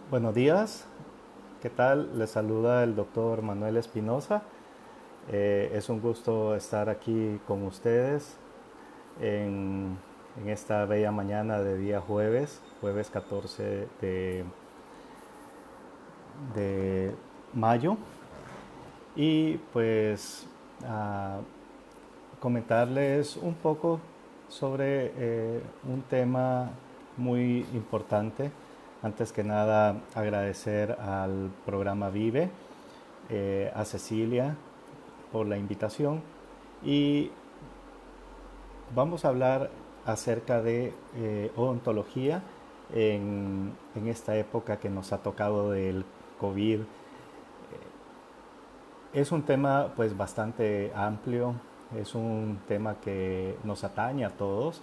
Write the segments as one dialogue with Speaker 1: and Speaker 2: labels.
Speaker 1: Buenos días, ¿qué tal? Les saluda el doctor Manuel Espinosa. Es un gusto estar aquí con ustedes en, en esta bella mañana de día jueves, jueves 14 de mayo. Y pues a comentarles un poco sobre un tema muy importante. Antes que nada, agradecer al programa Vive, a Cecilia por la invitación y vamos a hablar acerca de odontología en esta época que nos ha tocado del COVID. Es un tema pues bastante amplio, es un tema que nos atañe a todos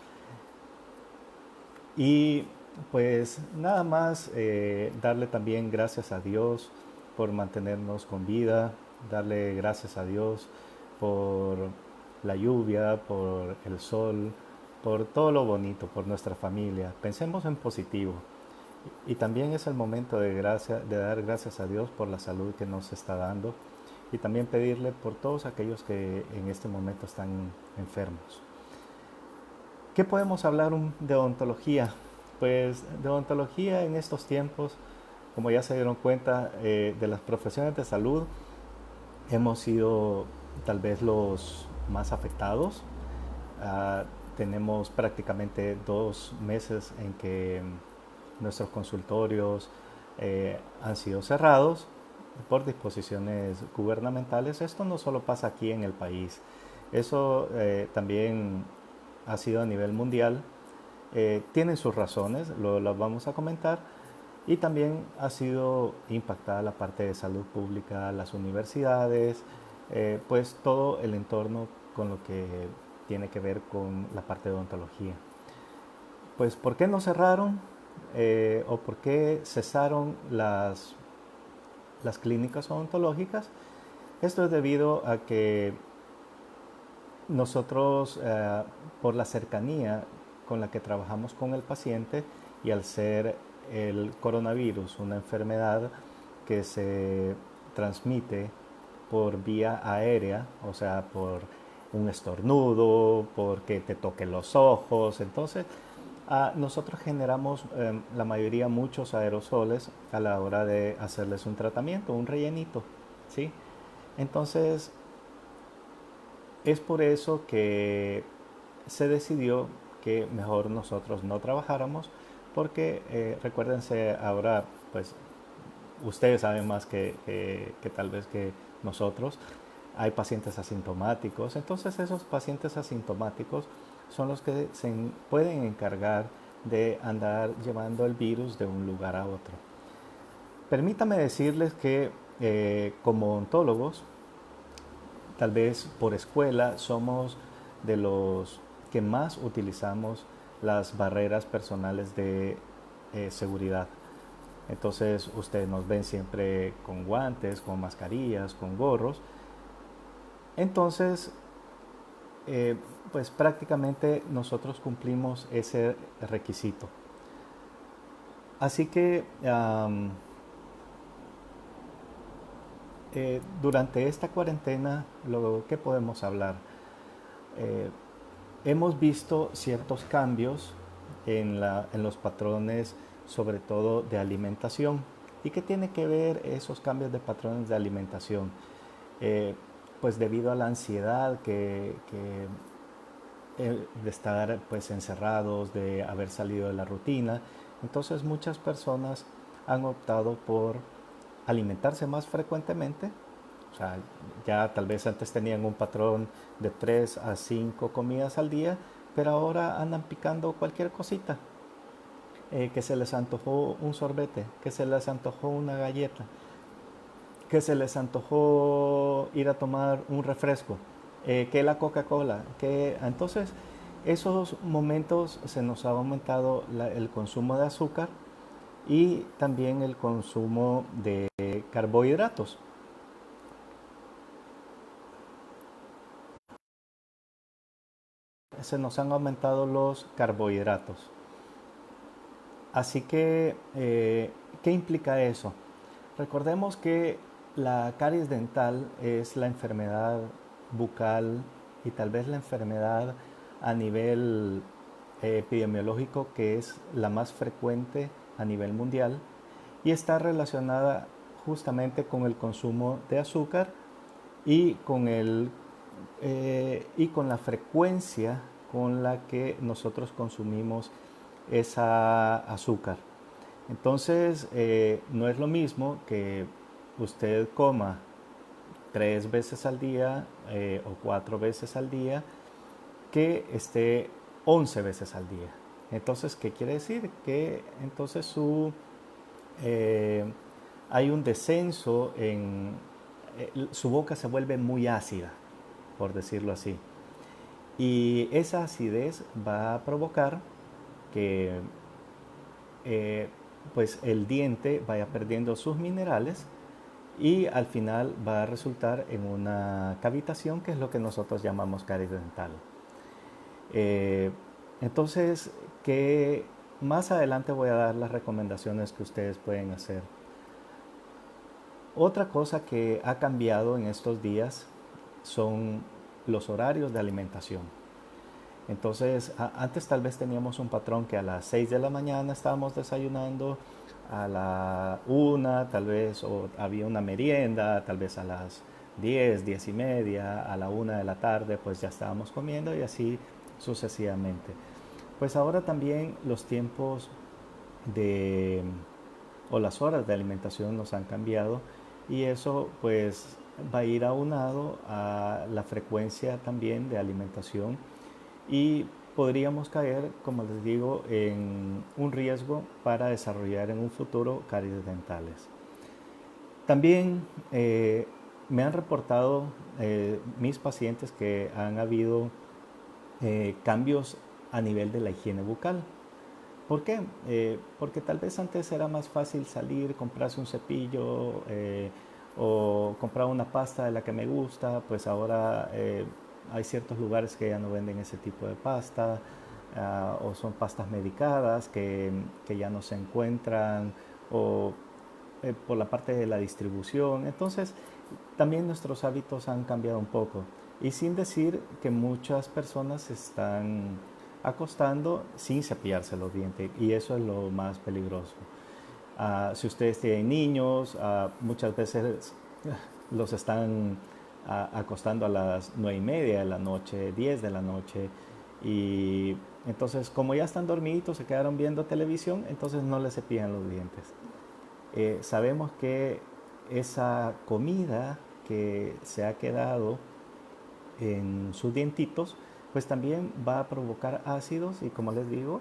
Speaker 1: y pues nada más darle también gracias a Dios por mantenernos con vida, darle gracias a Dios por la lluvia, por el sol, por todo lo bonito, por nuestra familia. Pensemos en positivo. Y también es el momento de dar gracias a Dios por la salud que nos está dando y también pedirle por todos aquellos que en este momento están enfermos. ¿Qué podemos hablar de odontología? Pues de odontología en estos tiempos, como ya se dieron cuenta, de las profesiones de salud hemos sido tal vez los más afectados. Ah, tenemos prácticamente 2 meses en que nuestros consultorios han sido cerrados por disposiciones gubernamentales. Esto no solo pasa aquí en el país, eso también ha sido a nivel mundial. Tienen sus razones, lo vamos a comentar. Y también ha sido impactada la parte de salud pública, las universidades, pues todo el entorno con lo que tiene que ver con la parte de odontología. Pues ¿por qué no cerraron o por qué cesaron las clínicas odontológicas? Esto es debido a que nosotros, por la cercanía con la que trabajamos con el paciente y al ser el coronavirus una enfermedad que se transmite por vía aérea, o sea, por un estornudo, porque te toquen los ojos, entonces nosotros generamos la mayoría muchos aerosoles a la hora de hacerles un tratamiento, un rellenito, ¿sí? Entonces, es por eso que se decidió que mejor nosotros no trabajáramos, porque recuérdense ahora, pues ustedes saben más que tal vez que nosotros, hay pacientes asintomáticos, entonces esos pacientes asintomáticos son los que pueden encargar de andar llevando el virus de un lugar a otro. Permítame decirles que como odontólogos, tal vez por escuela somos de los que más utilizamos las barreras personales de seguridad. Entonces ustedes nos ven siempre con guantes, con mascarillas, con gorros. Entonces, pues prácticamente nosotros cumplimos ese requisito. Así que durante esta cuarentena, lo que podemos hablar, Eh, hemos visto ciertos cambios en los patrones, sobre todo de alimentación. ¿Y qué tiene que ver esos cambios de patrones de alimentación? Eh, pues debido a la ansiedad de estar pues encerrados, de haber salido de la rutina, entonces muchas personas han optado por alimentarse más frecuentemente. O sea, ya tal vez antes tenían un patrón de 3 a 5 comidas al día, pero ahora andan picando cualquier cosita. Que se les antojó un sorbete, que se les antojó una galleta, que se les antojó ir a tomar un refresco, que la Coca-Cola, que entonces esos momentos se nos ha aumentado el consumo de azúcar y también el consumo de carbohidratos. Se nos han aumentado los carbohidratos. Así que, ¿Qué implica eso? Recordemos que la caries dental es la enfermedad bucal y tal vez la enfermedad a nivel epidemiológico que es la más frecuente a nivel mundial y está relacionada justamente con el consumo de azúcar y y con la frecuencia con la que nosotros consumimos esa azúcar. Entonces, no es lo mismo que usted coma 3 veces al día o 4 veces al día que esté 11 veces al día. Entonces, ¿qué quiere decir? Que entonces eh, hay un descenso su boca se vuelve muy ácida, por decirlo así. Y esa acidez va a provocar que eh, pues el diente vaya perdiendo sus minerales y al final va a resultar en una cavitación que es lo que nosotros llamamos caries dental. Eh, entonces, que más adelante voy a dar las recomendaciones que ustedes pueden hacer. Otra cosa que ha cambiado en estos días son los horarios de alimentación. Entonces, antes tal vez teníamos un patrón que a las 6 de la mañana estábamos desayunando, a la 1 tal vez, o había una merienda, tal vez a las 10, 10 y media, a la 1 de la tarde, pues ya estábamos comiendo y así sucesivamente. Pues ahora también los tiempos de, o las horas de alimentación nos han cambiado y eso pues va a ir aunado a la frecuencia también de alimentación y podríamos caer, como les digo, en un riesgo para desarrollar en un futuro caries dentales. También me han reportado mis pacientes que han habido cambios a nivel de la higiene bucal. ¿Por qué? Porque tal vez antes era más fácil salir, comprarse un cepillo o comprar una pasta de la que me gusta, pues ahora hay ciertos lugares que ya no venden ese tipo de pasta o son pastas medicadas que ya no se encuentran o por la parte de la distribución. Entonces, también nuestros hábitos han cambiado un poco. Y sin decir que muchas personas se están acostando sin cepillarse los dientes. Y eso es lo más peligroso. Si ustedes tienen niños, muchas veces los están acostando a las 9:30 de la noche, 10 de la noche. Y entonces, como ya están dormiditos, se quedaron viendo televisión, entonces no les cepillan los dientes. Sabemos que esa comida que se ha quedado en sus dientitos, pues también va a provocar ácidos y como les digo,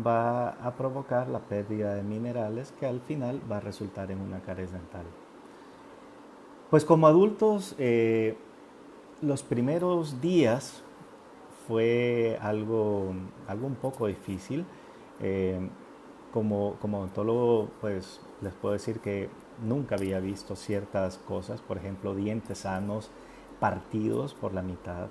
Speaker 1: va a provocar la pérdida de minerales que al final va a resultar en una caries dental. Pues como adultos, los primeros días fue algo un poco difícil. Eh, como odontólogo, pues les puedo decir que nunca había visto ciertas cosas, por ejemplo, dientes sanos partidos por la mitad,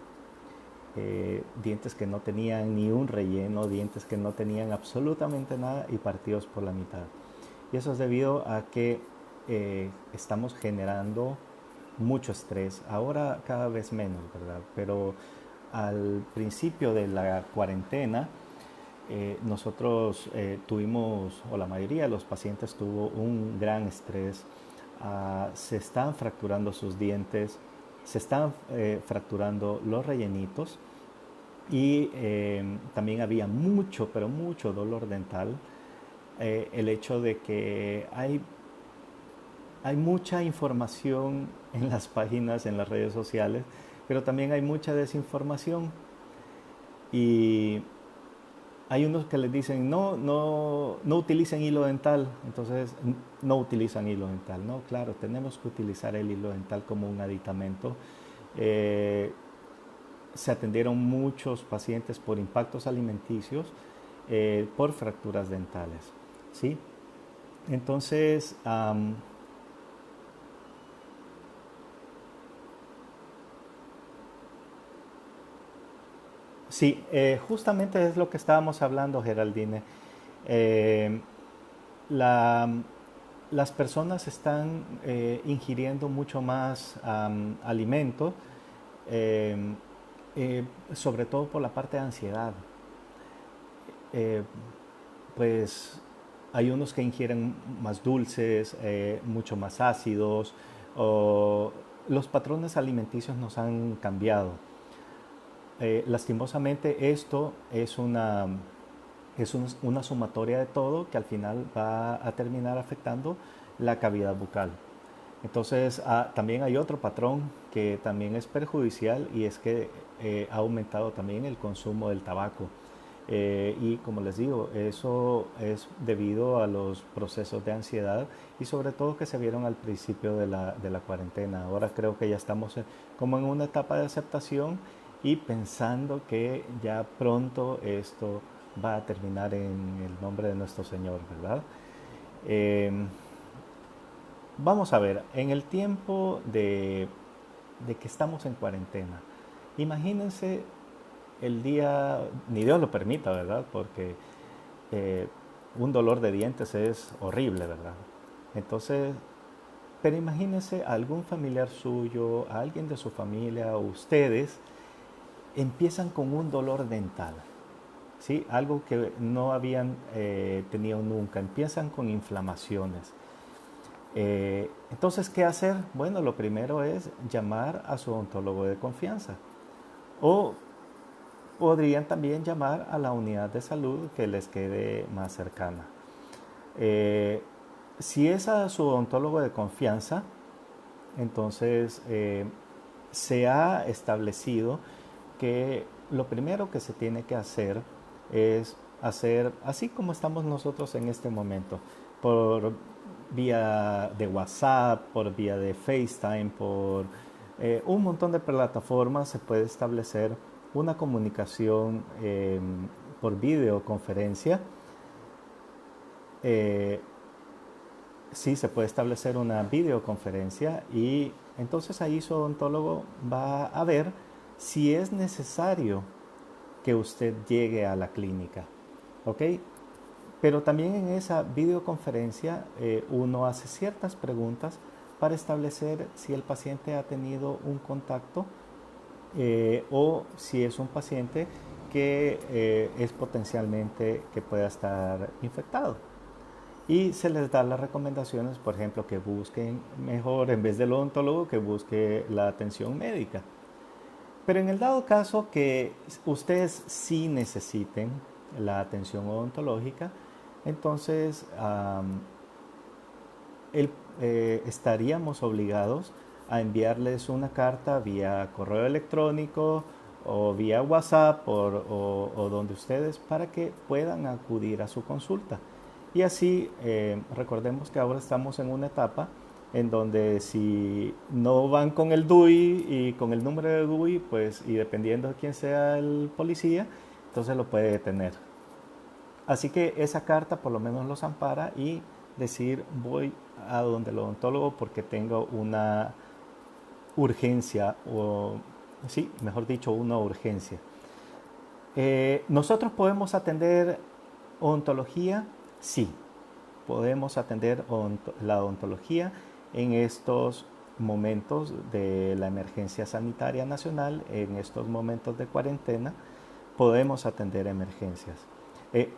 Speaker 1: dientes que no tenían ni un relleno, dientes que no tenían absolutamente nada y partidos por la mitad. Y eso es debido a que estamos generando mucho estrés, ahora cada vez menos, ¿verdad? Pero al principio de la cuarentena, nosotros tuvimos, o la mayoría de los pacientes tuvo un gran estrés. Se están fracturando sus dientes, se están fracturando los rellenitos y también había mucho, pero mucho dolor dental. El hecho de que hay mucha información en las páginas, en las redes sociales, pero también hay mucha desinformación. Y hay unos que les dicen, no, no, no utilicen hilo dental, entonces no utilizan hilo dental. No, claro, tenemos que utilizar el hilo dental como un aditamento. Eh, Se atendieron muchos pacientes por impactos alimenticios, por fracturas dentales. ¿Sí? Entonces, sí, justamente es lo que estábamos hablando, Geraldine. Eh, la, las personas están ingiriendo mucho más alimento, eh, sobre todo por la parte de ansiedad. Eh, pues hay unos que ingieren más dulces, mucho más ácidos, o los patrones alimenticios nos han cambiado. Lastimosamente esto es una sumatoria de todo que al final va a terminar afectando la cavidad bucal. Entonces, también hay otro patrón que también es perjudicial y es que ha aumentado también el consumo del tabaco. Y como les digo, eso es debido a los procesos de ansiedad y sobre todo que se vieron al principio de la cuarentena. Ahora creo que ya estamos como en una etapa de aceptación y pensando que ya pronto esto va a terminar en el nombre de nuestro Señor, ¿verdad? Eh, Vamos a ver, en el tiempo de que estamos en cuarentena, imagínense el día, ni Dios lo permita, ¿verdad? Porque eh, un dolor de dientes es horrible, ¿verdad? Entonces, pero imagínense a algún familiar suyo, a alguien de su familia o ustedes empiezan con un dolor dental, ¿sí? Algo que no habían tenido nunca, empiezan con inflamaciones. Entonces, ¿qué hacer? Bueno, lo primero es llamar a su odontólogo de confianza. O podrían también llamar a la unidad de salud que les quede más cercana. Eh, si es a su odontólogo de confianza, entonces se ha establecido que lo primero que se tiene que hacer es hacer así como estamos nosotros en este momento, por vía de WhatsApp, por vía de FaceTime, por un montón de plataformas se puede establecer una comunicación por videoconferencia. Eh, sí, se puede establecer una videoconferencia y entonces ahí su odontólogo va a ver si es necesario que usted llegue a la clínica, ¿ok? Pero también en esa videoconferencia uno hace ciertas preguntas para establecer si el paciente ha tenido un contacto o si es un paciente que es potencialmente que pueda estar infectado. Y se les da las recomendaciones, por ejemplo, que busquen mejor, en vez del odontólogo, que busque la atención médica. Pero en el dado caso que ustedes sí necesiten la atención odontológica, entonces estaríamos obligados a enviarles una carta vía correo electrónico o vía WhatsApp o donde ustedes para que puedan acudir a su consulta. Y así recordemos que ahora estamos en una etapa en donde si no van con el DUI y con el número de DUI, pues y dependiendo de quién sea el policía, entonces lo puede detener. Así que esa carta por lo menos los ampara y decir voy a donde el odontólogo porque tengo una urgencia o, sí, mejor dicho, una urgencia. ¿Nosotros podemos atender odontología? Sí, podemos atender la odontología en estos momentos de la emergencia sanitaria nacional, en estos momentos de cuarentena, podemos atender emergencias.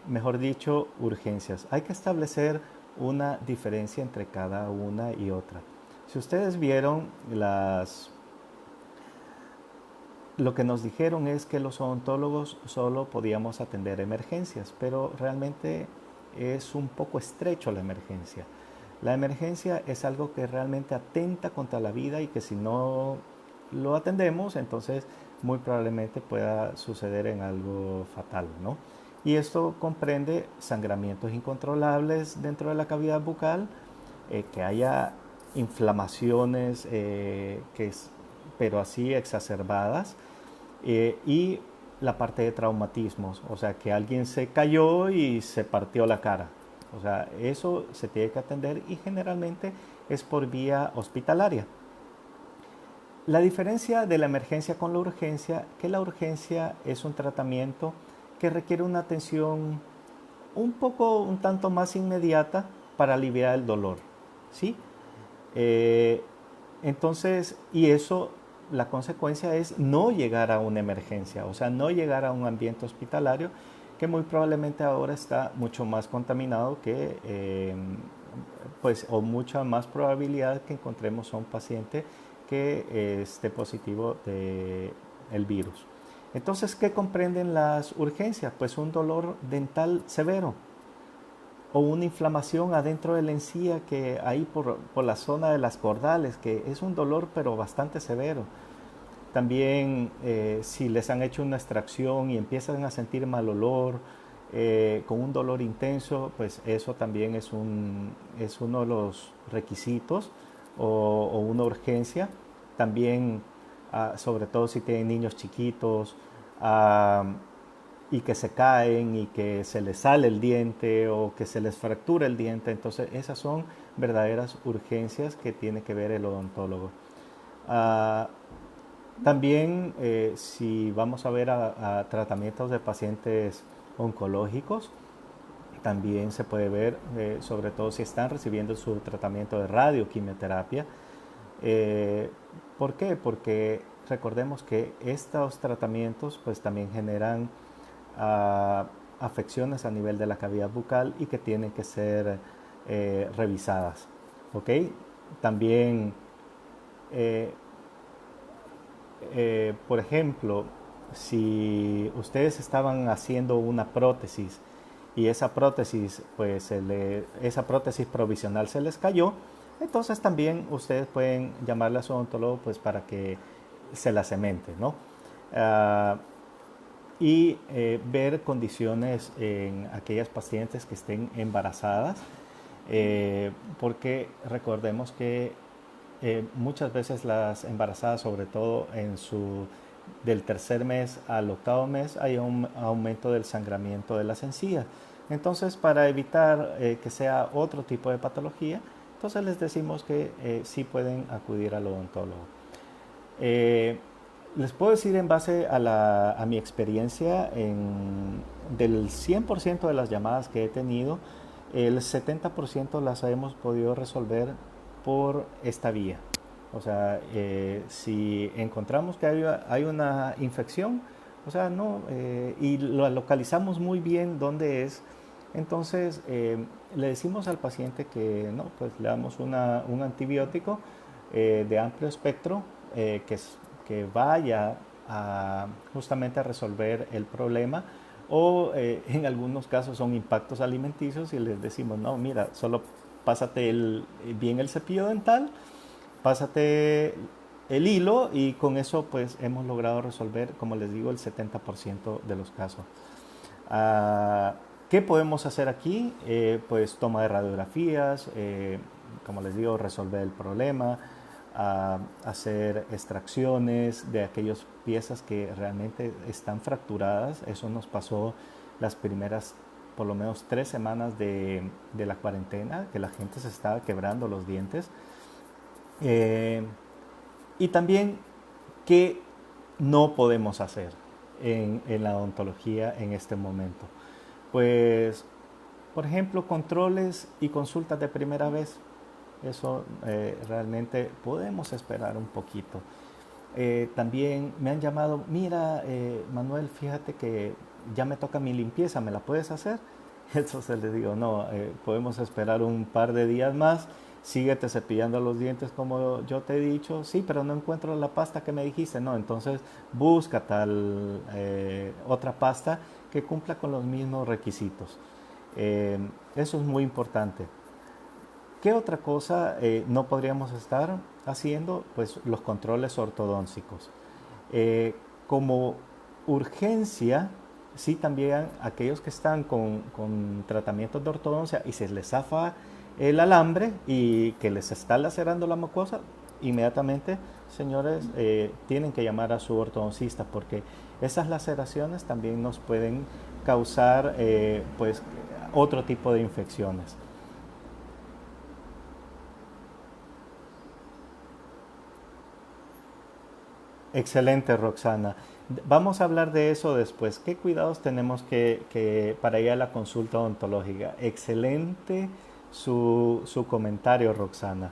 Speaker 1: Mejor dicho, urgencias. Hay que establecer una diferencia entre cada una y otra. Si ustedes vieron lo que nos dijeron es que los odontólogos solo podíamos atender emergencias, pero realmente es un poco estrecho la emergencia. La emergencia es algo que realmente atenta contra la vida y que si no lo atendemos, entonces muy probablemente pueda suceder en algo fatal, ¿no? Y esto comprende sangramientos incontrolables dentro de la cavidad bucal, que haya inflamaciones, pero así exacerbadas, y la parte de traumatismos, o sea, que alguien se cayó y se partió la cara. O sea, eso se tiene que atender y generalmente es por vía hospitalaria. La diferencia de la emergencia con la urgencia, que la urgencia es un tratamiento que requiere una atención un tanto más inmediata para aliviar el dolor. ¿sí? Eh, entonces, y eso, la consecuencia es no llegar a una emergencia, o sea, no llegar a un ambiente hospitalario que muy probablemente ahora está mucho más contaminado que, pues, o mucha más probabilidad que encontremos a un paciente que esté positivo del virus. Entonces, ¿qué comprenden las urgencias? Pues un dolor dental severo, o una inflamación adentro de la encía que ahí por la zona de las cordales, que es un dolor pero bastante severo. También si les han hecho una extracción y empiezan a sentir mal olor, con un dolor intenso, pues eso también es uno de los requisitos o una urgencia. También, sobre todo si tienen niños chiquitos, ah, y que se caen y que se les sale el diente o que se les fractura el diente. Entonces esas son verdaderas urgencias que tiene que ver el odontólogo. Ah, también si vamos a ver a tratamientos de pacientes oncológicos, también se puede ver, sobre todo si están recibiendo su tratamiento de radioquimioterapia. Eh, ¿Por qué? Porque recordemos que estos tratamientos pues también generan a afecciones a nivel de la cavidad bucal y que tienen que ser revisadas. ¿Ok? También, eh, por ejemplo, si ustedes estaban haciendo una prótesis y esa prótesis, pues esa prótesis provisional se les cayó, entonces también ustedes pueden llamarle a su odontólogo pues para que se la cemente, ¿no? Uh, y ver condiciones en aquellas pacientes que estén embarazadas, porque recordemos que muchas veces las embarazadas, sobre todo del tercer mes al octavo mes, hay un aumento del sangramiento de las encías. Entonces, para evitar que sea otro tipo de patología, entonces les decimos que sí pueden acudir al odontólogo. Eh, Les puedo decir en base a mi experiencia, del 100% de las llamadas que he tenido, el 70% las hemos podido resolver por esta vía. O sea, si encontramos que hay una infección, o sea, no, y lo localizamos muy bien dónde es, entonces le decimos al paciente que no, pues le damos un antibiótico de amplio espectro, que vaya justamente a resolver el problema, o en algunos casos son impactos alimenticios y les decimos, no, mira, solo pásate bien el cepillo dental, pásate el hilo, y con eso pues hemos logrado resolver, como les digo, el 70% de los casos. Ah, ¿Qué podemos hacer aquí? Pues toma de radiografías, como les digo, resolver el problema, hacer extracciones de aquellas piezas que realmente están fracturadas. Eso nos pasó las primeras por lo menos 3 semanas de la cuarentena, que la gente se estaba quebrando los dientes. Eh, y también, ¿qué no podemos hacer en la odontología en este momento? Pues, por ejemplo, controles y consultas de primera vez. Eso realmente podemos esperar un poquito. También me han llamado, mira, Manuel, fíjate que ya me toca mi limpieza, ¿me la puedes hacer? Entonces les digo, no, podemos esperar un par de días más, síguete cepillando los dientes como yo te he dicho, sí, pero no encuentro la pasta que me dijiste, no, entonces busca tal otra pasta que cumpla con los mismos requisitos. Eso es muy importante. ¿Qué otra cosa no podríamos estar haciendo? Pues los controles ortodónticos. Eh, Como urgencia, sí, también aquellos que están con tratamientos de ortodoncia y se les zafa el alambre y que les está lacerando la mucosa, inmediatamente, señores, tienen que llamar a su ortodoncista, porque esas laceraciones también nos pueden causar pues otro tipo de infecciones. Excelente, Roxana. Vamos a hablar de eso después. ¿Qué cuidados tenemos para ir a la consulta odontológica? Excelente su comentario, Roxana.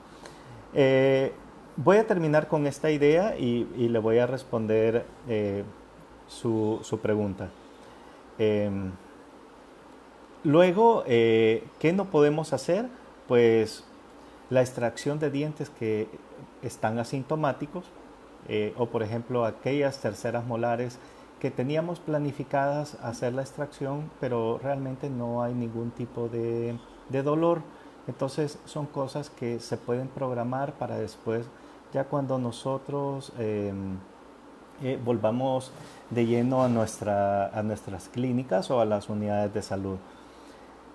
Speaker 1: Eh, Voy a terminar con esta idea y le voy a responder su pregunta. Eh, Luego, ¿qué no podemos hacer? Pues la extracción de dientes que están asintomáticos, o por ejemplo aquellas terceras molares que teníamos planificadas hacer la extracción, pero realmente no hay ningún tipo de dolor. Entonces son cosas que se pueden programar para después, ya cuando nosotros volvamos de lleno a nuestras clínicas o a las unidades de salud.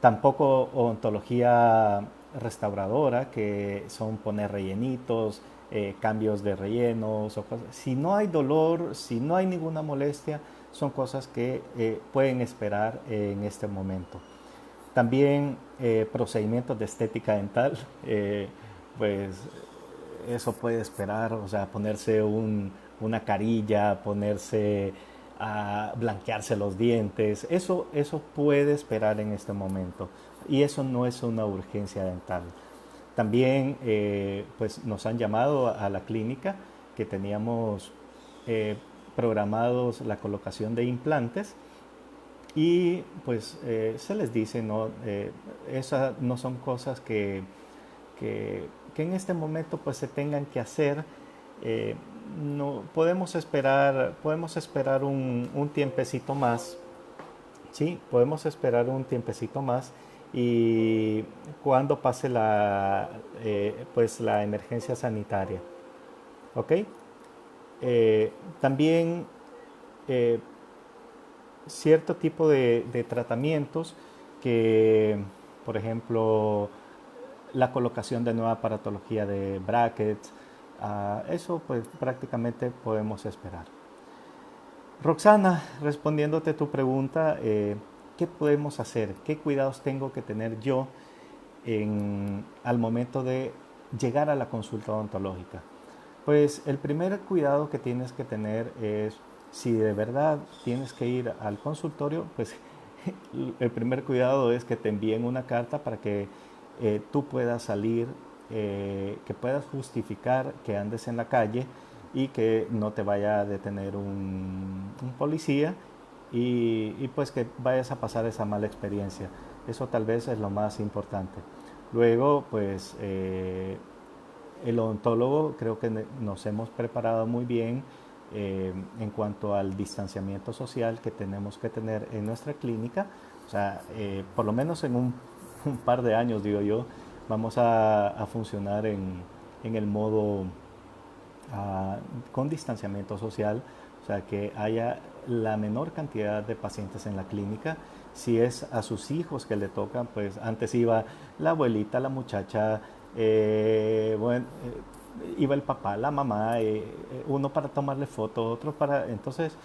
Speaker 1: Tampoco odontología restauradora, que son poner rellenitos, cambios de rellenos o cosas. Si no hay dolor, si no hay ninguna molestia, son cosas que pueden esperar en este momento. También procedimientos de estética dental, pues eso puede esperar, o sea, ponerse una carilla, ponerse a blanquearse los dientes, eso puede esperar en este momento y eso no es una urgencia dental. También pues nos han llamado a la clínica que teníamos eh, programados la colocación de implantes y pues se les dice, ¿no? Esas no son cosas que en este momento pues se tengan que hacer. Eh, no, podemos esperar un tiempecito más, ¿sí? Podemos esperar un tiempecito más y cuando pase pues la emergencia sanitaria, ¿ok? Eh, También eh, cierto tipo de tratamientos que, por ejemplo, la colocación de nueva aparatología de brackets, eso pues prácticamente podemos esperar. Roxana, respondiéndote tu pregunta, ¿qué podemos hacer? ¿Qué cuidados tengo que tener yo al momento de llegar a la consulta odontológica? Pues el primer cuidado que tienes que tener es, si de verdad tienes que ir al consultorio, pues el primer cuidado es que te envíen una carta para que tú puedas salir, que puedas justificar que andes en la calle y que no te vaya a detener un policía y pues que vayas a pasar esa mala experiencia. Eso tal vez es lo más importante. Luego, pues el odontólogo creo que nos hemos preparado muy bien en cuanto al distanciamiento social que tenemos que tener en nuestra clínica. O sea, por lo menos en un par de años, digo yo, vamos a funcionar en el modo con distanciamiento social, o sea, que haya la menor cantidad de pacientes en la clínica. Si es a sus hijos que le tocan, pues antes iba la abuelita, la muchacha, bueno, iba el papá, la mamá, uno para tomarle foto, otro para... Entonces,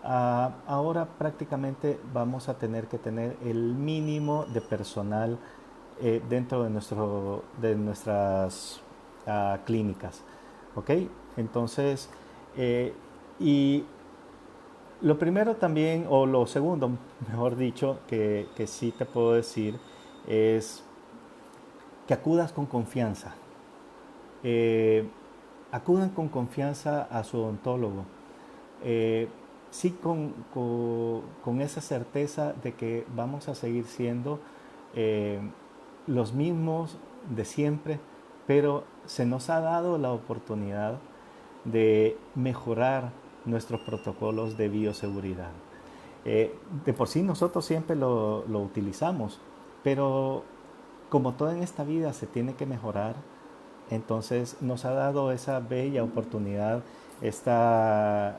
Speaker 1: ahora prácticamente vamos a tener que tener el mínimo de personal dentro de nuestras clínicas. ¿Ok? Entonces, y lo primero también, o lo segundo, mejor dicho, que sí te puedo decir, es que acudas con confianza. Eh, Acudan con confianza a su odontólogo. Eh, sí con esa certeza de que vamos a seguir siendo eh, los mismos de siempre, pero se nos ha dado la oportunidad de mejorar nuestros protocolos de bioseguridad. De por sí nosotros siempre lo utilizamos, pero como todo en esta vida se tiene que mejorar, entonces nos ha dado esa bella oportunidad, esta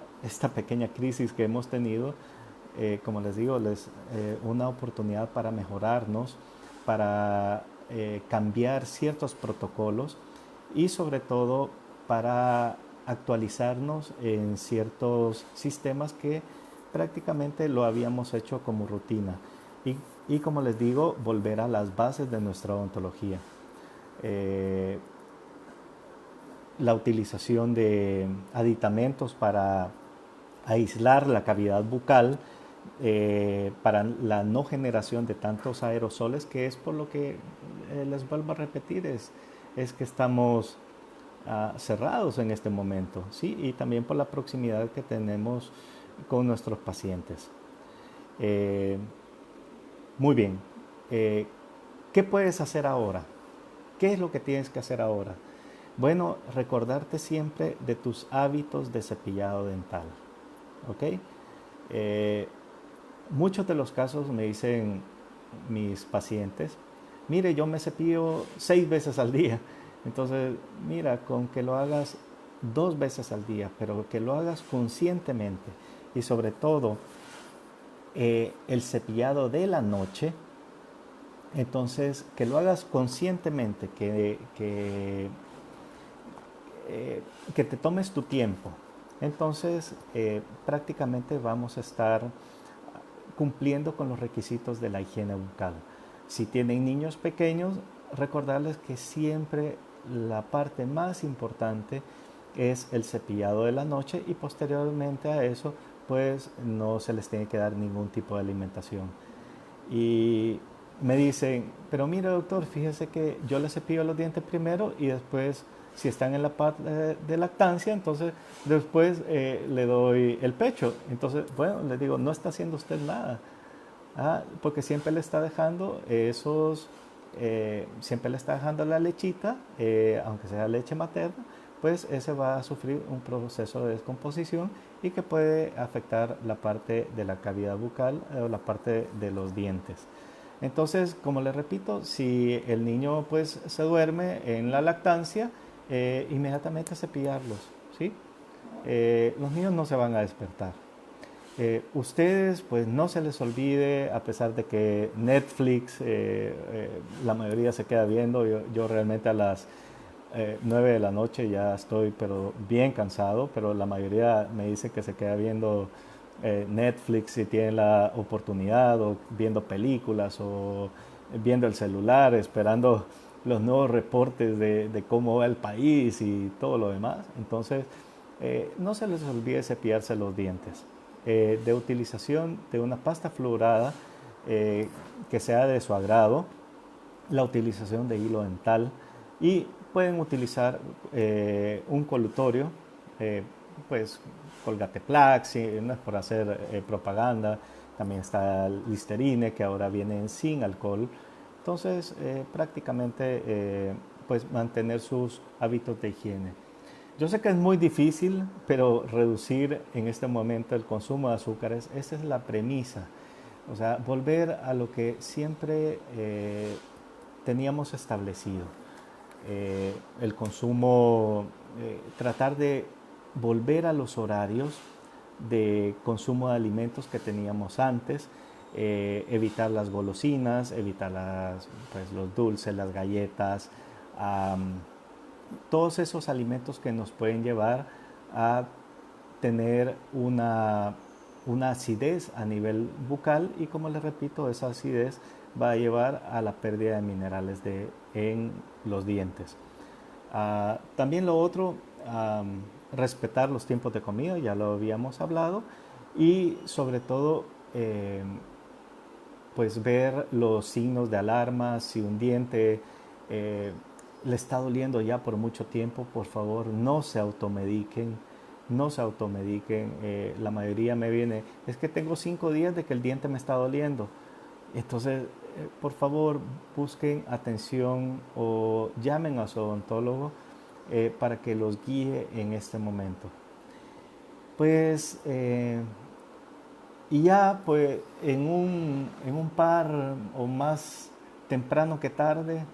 Speaker 1: pequeña crisis que hemos tenido, como les digo, una oportunidad para mejorarnos, para cambiar ciertos protocolos y sobre todo para actualizarnos en ciertos sistemas que prácticamente lo habíamos hecho como rutina. Y como les digo, volver a las bases de nuestra odontología. Eh, la utilización de aditamentos para aislar la cavidad bucal, para la no generación de tantos aerosoles, que es por lo que les vuelvo a repetir, es que estamos cerrados en este momento, ¿sí? Y también por la proximidad que tenemos con nuestros pacientes. Eh, Muy bien. Eh, ¿Qué puedes hacer ahora? ¿Qué es lo que tienes que hacer ahora? Bueno, recordarte siempre de tus hábitos de cepillado dental. ¿Ok? Eh, Muchos de los casos me dicen mis pacientes, mire, yo me cepillo 6 veces al día. Entonces, mira, con que lo hagas 2 veces al día, pero que lo hagas conscientemente y sobre todo el cepillado de la noche, entonces que lo hagas conscientemente, que te tomes tu tiempo. Entonces, prácticamente vamos a estar cumpliendo con los requisitos de la higiene bucal. Si tienen niños pequeños, recordarles que siempre la parte más importante es el cepillado de la noche y posteriormente a eso pues no se les tiene que dar ningún tipo de alimentación. Y me dicen, pero mira doctor, fíjese que yo les cepillo los dientes primero y después, si están en la parte de lactancia, entonces después le doy el pecho. Entonces, bueno, les digo, no está haciendo usted nada. Porque siempre le está dejando siempre le está dejando la lechita, aunque sea leche materna, pues ese va a sufrir un proceso de descomposición y que puede afectar la parte de la cavidad bucal o la parte de los dientes. Entonces, como les repito, si el niño pues se duerme en la lactancia, inmediatamente cepillarlos, ¿sí? Los niños no se van a despertar. Ustedes, pues no se les olvide, a pesar de que Netflix, la mayoría se queda viendo, yo realmente a las 9 de la noche ya estoy pero bien cansado, pero la mayoría me dice que se queda viendo Netflix si tienen la oportunidad, o viendo películas, o viendo el celular, esperando los nuevos reportes de cómo va el país y todo lo demás. Entonces, no se les olvide cepillarse los dientes. De utilización de una pasta fluorada que sea de su agrado, la utilización de hilo dental y pueden utilizar un colutorio, pues Colgate Plaque, si no es por hacer propaganda, también está el Listerine que ahora viene sin alcohol. Entonces prácticamente pues mantener sus hábitos de higiene. Yo sé que es muy difícil, pero reducir en este momento el consumo de azúcares, esa es la premisa. O sea, volver a lo que siempre teníamos establecido. El consumo, tratar de volver a los horarios de consumo de alimentos que teníamos antes, evitar las golosinas, evitar pues, los dulces, las galletas, todos esos alimentos que nos pueden llevar a tener una acidez a nivel bucal y, como les repito, esa acidez va a llevar a la pérdida de minerales en los dientes. También lo otro, respetar los tiempos de comida, ya lo habíamos hablado, y sobre todo pues ver los signos de alarma. Si un diente le está doliendo ya por mucho tiempo, por favor no se automediquen, no se automediquen. La mayoría me viene, es que tengo 5 días de que el diente me está doliendo. Entonces, por favor, busquen atención o llamen a su odontólogo para que los guíe en este momento. Pues y ya pues en un par o más temprano que tarde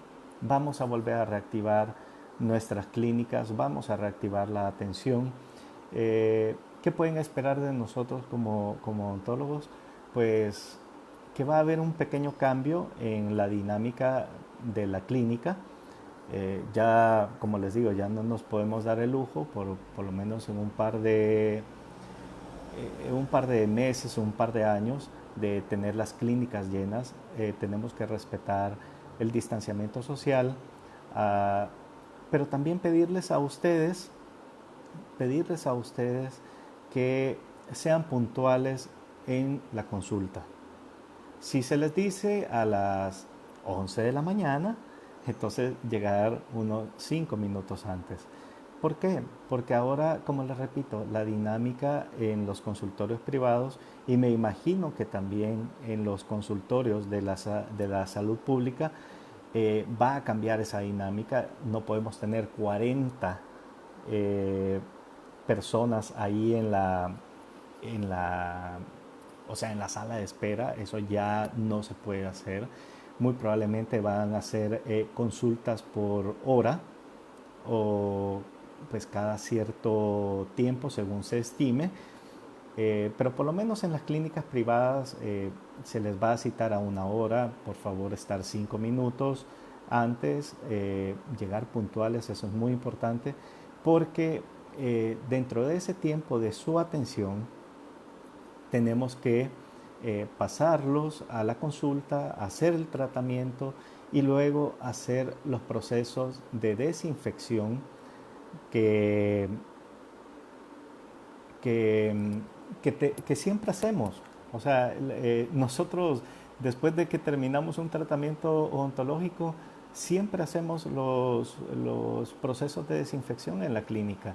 Speaker 1: vamos a volver a reactivar nuestras clínicas, vamos a reactivar la atención. ¿Qué pueden esperar de nosotros como odontólogos? Pues que va a haber un pequeño cambio en la dinámica de la clínica. Ya, como les digo, ya no nos podemos dar el lujo, por lo menos en un par de meses o un par de años, de tener las clínicas llenas. Tenemos que respetar el distanciamiento social, pero también pedirles a ustedes que sean puntuales en la consulta. Si se les dice a las 11 de la mañana, entonces llegar unos 5 minutos antes. ¿Por qué? Porque ahora, como les repito, la dinámica en los consultorios privados y me imagino que también en los consultorios de la salud pública va a cambiar esa dinámica. No podemos tener 40 eh, personas ahí en la, o sea, en la sala de espera. Eso ya no se puede hacer. Muy probablemente van a hacer consultas por hora o pues cada cierto tiempo según se estime, pero por lo menos en las clínicas privadas se les va a citar a una hora, por favor estar 5 minutos antes, llegar puntuales, eso es muy importante, porque dentro de ese tiempo de su atención tenemos que pasarlos a la consulta, hacer el tratamiento y luego hacer los procesos de desinfección que, que, que siempre hacemos. O sea, nosotros después de que terminamos un tratamiento odontológico, siempre hacemos los procesos de desinfección en la clínica.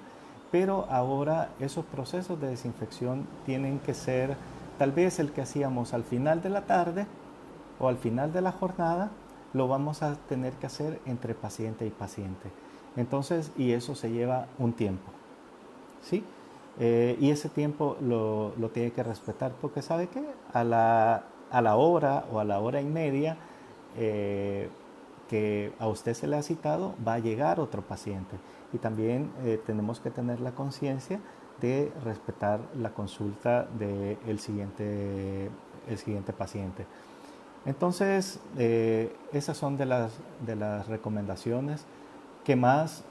Speaker 1: Pero ahora esos procesos de desinfección tienen que ser tal vez el que hacíamos al final de la tarde o al final de la jornada, lo vamos a tener que hacer entre paciente y paciente. Entonces, y eso se lleva un tiempo, ¿sí? Y ese tiempo lo tiene que respetar porque sabe que a la hora o a la hora y media que a usted se le ha citado va a llegar otro paciente. Y también tenemos que tener la conciencia de respetar la consulta del el siguiente paciente. Entonces, esas son de las recomendaciones. ¿Qué más?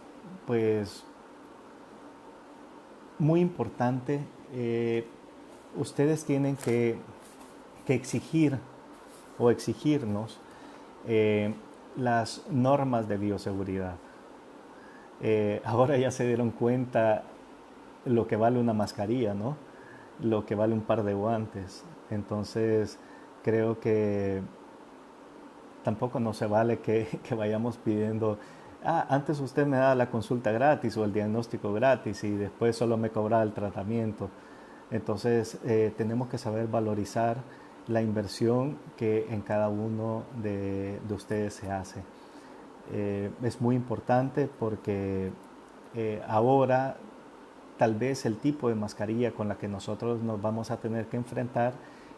Speaker 1: Pues muy importante, ustedes tienen que exigir o exigirnos las normas de bioseguridad. Ahora ya se dieron cuenta lo que vale una mascarilla, ¿no? Lo que vale un par de guantes. Entonces, creo que tampoco no se vale que vayamos pidiendo, antes usted me daba la consulta gratis o el diagnóstico gratis y después solo me cobraba el tratamiento. Entonces tenemos que saber valorizar la inversión que en cada uno de ustedes se hace. Es muy importante porque ahora tal vez el tipo de mascarilla con la que nosotros nos vamos a tener que enfrentar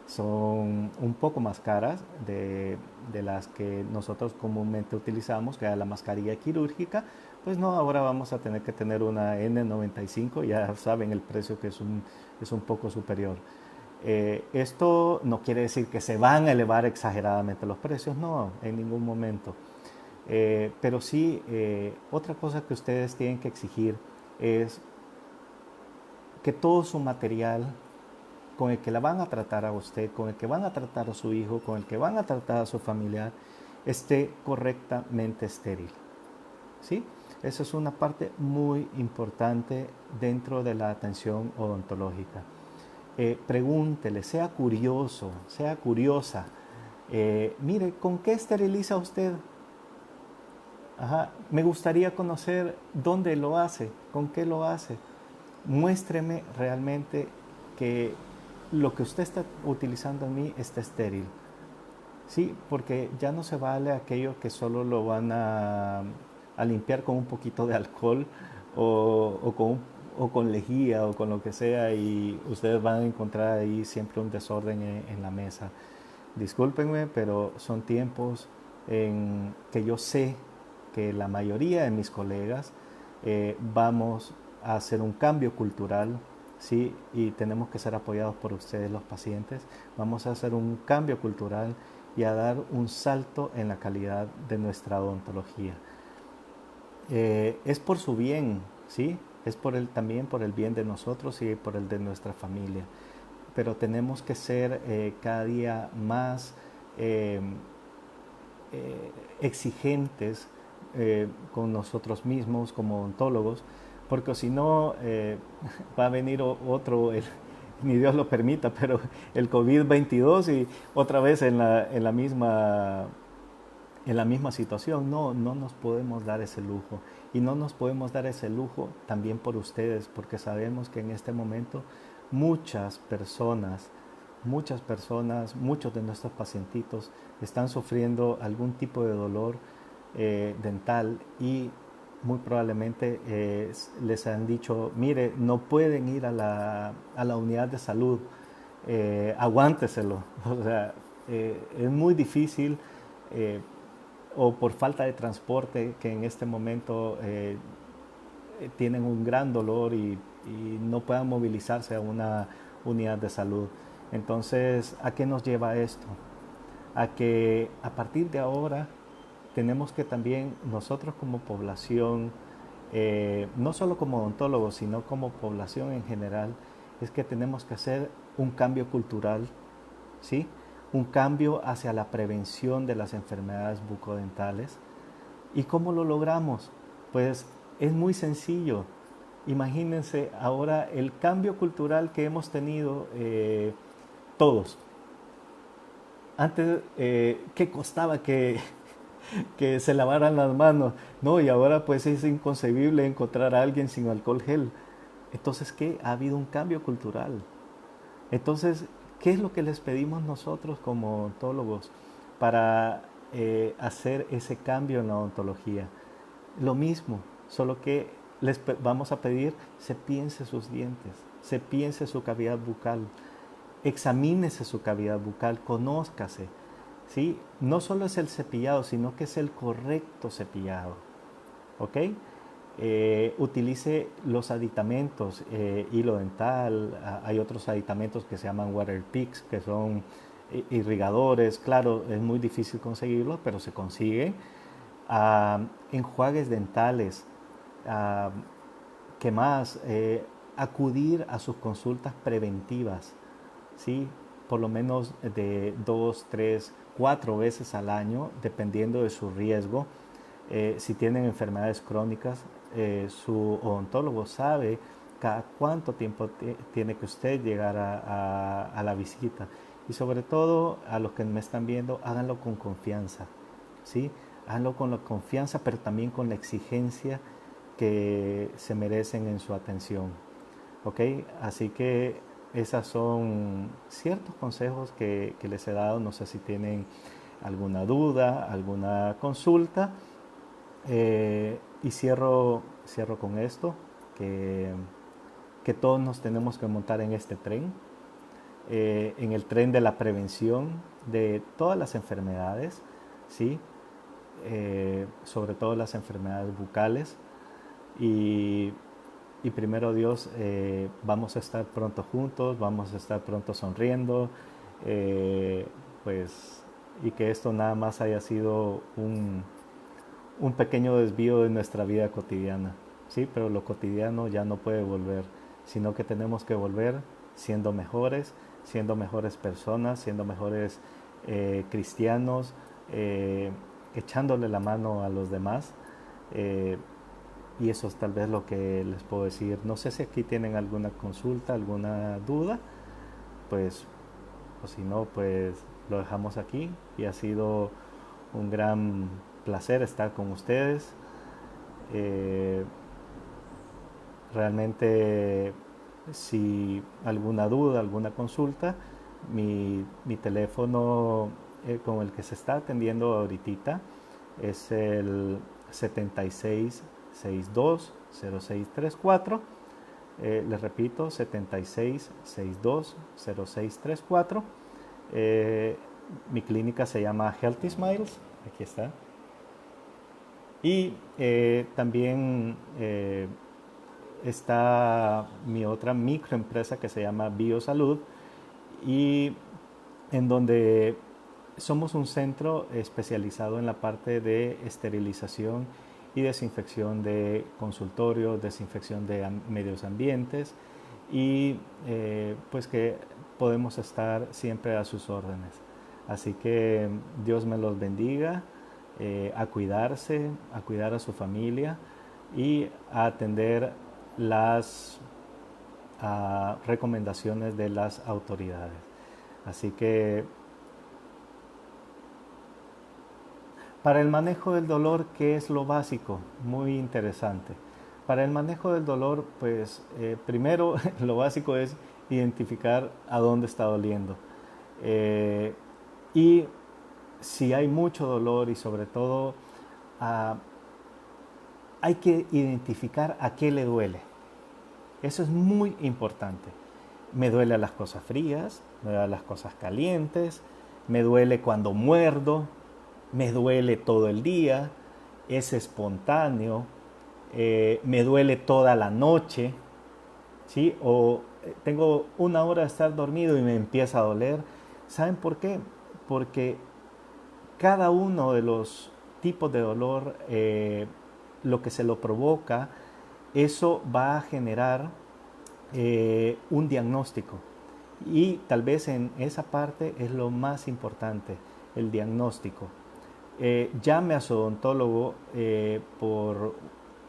Speaker 1: son un poco más caras de las que nosotros comúnmente utilizamos, que es la mascarilla quirúrgica. Pues no, ahora vamos a tener que tener una N95, ya saben el precio que es un poco superior. Esto no quiere decir que se van a elevar exageradamente los precios, no, en ningún momento. Pero sí, otra cosa que ustedes tienen que exigir es que todo su material con el que la van a tratar a usted, con el que van a tratar a su hijo, con el que van a tratar a su familiar, esté correctamente estéril. ¿Sí? Esa es una parte muy importante dentro de la atención odontológica. Pregúntele, sea curioso, sea curiosa. Mire, ¿con qué esteriliza usted? Ajá, me gustaría conocer dónde lo hace, con qué lo hace. Muéstreme realmente que lo que usted está utilizando en mí está estéril. Sí, porque ya no se vale aquello que solo lo van a limpiar con un poquito de alcohol o con lejía o con lo que sea y ustedes van a encontrar ahí siempre un desorden en la mesa. Discúlpenme, pero son tiempos en que yo sé que la mayoría de mis colegas vamos a hacer un cambio cultural, ¿sí? Y tenemos que ser apoyados por ustedes los pacientes. Vamos a hacer un cambio cultural y a dar un salto en la calidad de nuestra odontología. Es por su bien, ¿sí? Es también por el bien de nosotros y por el de nuestra familia. Pero tenemos que ser cada día más eh, exigentes con nosotros mismos como odontólogos, porque si no va a venir otro, ni Dios lo permita, pero el COVID-22 y otra vez en la misma situación. No, no nos podemos dar ese lujo. Y no nos podemos dar ese lujo también por ustedes, porque sabemos que en este momento muchas personas, muchos de nuestros pacientitos están sufriendo algún tipo de dolor dental y muy probablemente les han dicho, mire, no pueden ir a la unidad de salud, aguánteselo. O sea, es muy difícil eh, o por falta de transporte que en este momento tienen un gran dolor y no puedan movilizarse a una unidad de salud. Entonces, ¿a qué nos lleva esto? A que a partir de ahora tenemos que también nosotros como población, no solo como odontólogos, sino como población en general, es que tenemos que hacer un cambio cultural, ¿sí? Un cambio hacia la prevención de las enfermedades bucodentales. ¿Y cómo lo logramos? Pues es muy sencillo. Imagínense ahora el cambio cultural que hemos tenido todos. Antes, ¿qué costaba que se lavaran las manos? No, y ahora pues es inconcebible encontrar a alguien sin alcohol gel. Entonces, ¿qué? Ha habido un cambio cultural. Entonces, ¿qué es lo que les pedimos nosotros como odontólogos para hacer ese cambio en la odontología? Lo mismo, solo que vamos a pedir cepíense sus dientes, cepíense su cavidad bucal, examínese su cavidad bucal, conózcase, ¿sí? No solo es el cepillado, sino que es el correcto cepillado, ¿ok? Utilice los aditamentos, hilo dental, hay otros aditamentos que se llaman water picks, que son irrigadores, claro, es muy difícil conseguirlos, pero se consigue. Enjuagues dentales, ah, ¿qué más? Acudir a sus consultas preventivas, ¿sí? Por lo menos de 2, 3, 4 veces al año, dependiendo de su riesgo. Si tienen enfermedades crónicas, su odontólogo sabe cada cuánto tiempo tiene que usted llegar a la visita. Y sobre todo, a los que me están viendo, háganlo con confianza, ¿sí? Háganlo con la confianza, pero también con la exigencia que se merecen en su atención. ¿Ok? Así que esos son ciertos consejos que les he dado. No sé si tienen alguna duda, alguna consulta. Y cierro con esto, que, que todos nos tenemos que montar en este tren, en el tren de la prevención de todas las enfermedades, ¿sí? Sobre todo las enfermedades bucales. Y, y primero Dios, vamos a estar pronto juntos, vamos a estar pronto sonriendo, eh, pues, y que esto nada más haya sido un pequeño desvío de nuestra vida cotidiana, ¿sí? Pero lo cotidiano ya no puede volver, sino que tenemos que volver siendo mejores personas, siendo mejores cristianos, echándole la mano a los demás. eh, y eso es tal vez lo que les puedo decir. No sé si aquí tienen alguna consulta, alguna duda, pues, o si no, pues lo dejamos aquí. Y ha sido un gran placer estar con ustedes. Eh, Realmente, si alguna duda, alguna consulta, mi teléfono con el que se está atendiendo ahorita es el 76620634. Les repito, 76620634. Mi clínica se llama Healthy Smiles. Aquí está. Y también está mi otra microempresa que se llama Biosalud, y en donde somos un centro especializado en la parte de esterilización y desinfección de consultorios, desinfección de medios ambientes, y pues que podemos estar siempre a sus órdenes. Así que Dios me los bendiga, a cuidarse, a cuidar a su familia y a atender las a recomendaciones de las autoridades. Así que para el manejo del dolor, ¿qué es lo básico? Muy interesante. Para el manejo del dolor, pues primero lo básico es identificar a dónde está doliendo. Eh, y si hay mucho dolor y sobre todo ah, hay que identificar a qué le duele. Eso es muy importante. Me duele las cosas frías, me duele las cosas calientes, me duele cuando muerdo, me duele todo el día, es espontáneo, me duele toda la noche, ¿sí? O tengo una hora de estar dormido y me empieza a doler. ¿Saben por qué? Porque cada uno de los tipos de dolor, lo que se lo provoca, eso va a generar un diagnóstico. Y tal vez en esa parte es lo más importante, el diagnóstico. Llame a su odontólogo por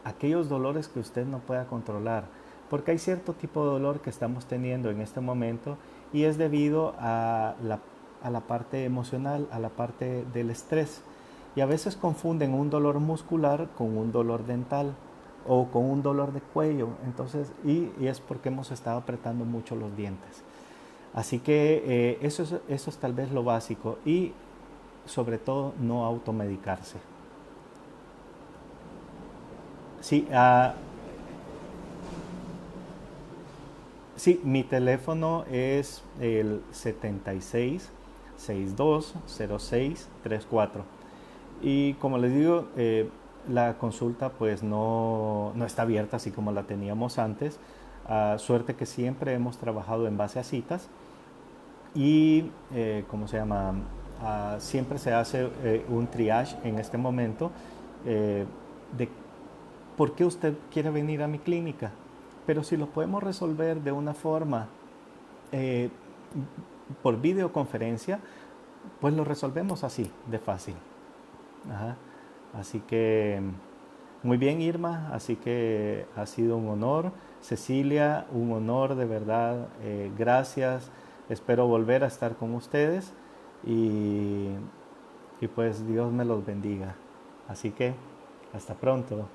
Speaker 1: aquellos dolores que usted no pueda controlar, porque hay cierto tipo de dolor que estamos teniendo en este momento y es debido a la parte emocional, a la parte del estrés. Y a veces confunden un dolor muscular con un dolor dental o con un dolor de cuello, entonces, y es porque hemos estado apretando mucho los dientes. Así que eso es tal vez lo básico y sobre todo no automedicarse. Sí, sí, mi teléfono es el 76 62 06 34. Y como les digo, la consulta pues no está abierta así como la teníamos antes. Suerte que siempre hemos trabajado en base a citas y, ¿cómo se llama? Siempre se hace un triage en este momento eh, de por qué usted quiere venir a mi clínica. Pero si lo podemos resolver de una forma eh, por videoconferencia, pues lo resolvemos así, de fácil. Ajá. Así que muy bien, Irma, así que ha sido un honor. Cecilia, un honor de verdad. Gracias. Espero volver a estar con ustedes y, y pues Dios me los bendiga. Así que hasta pronto.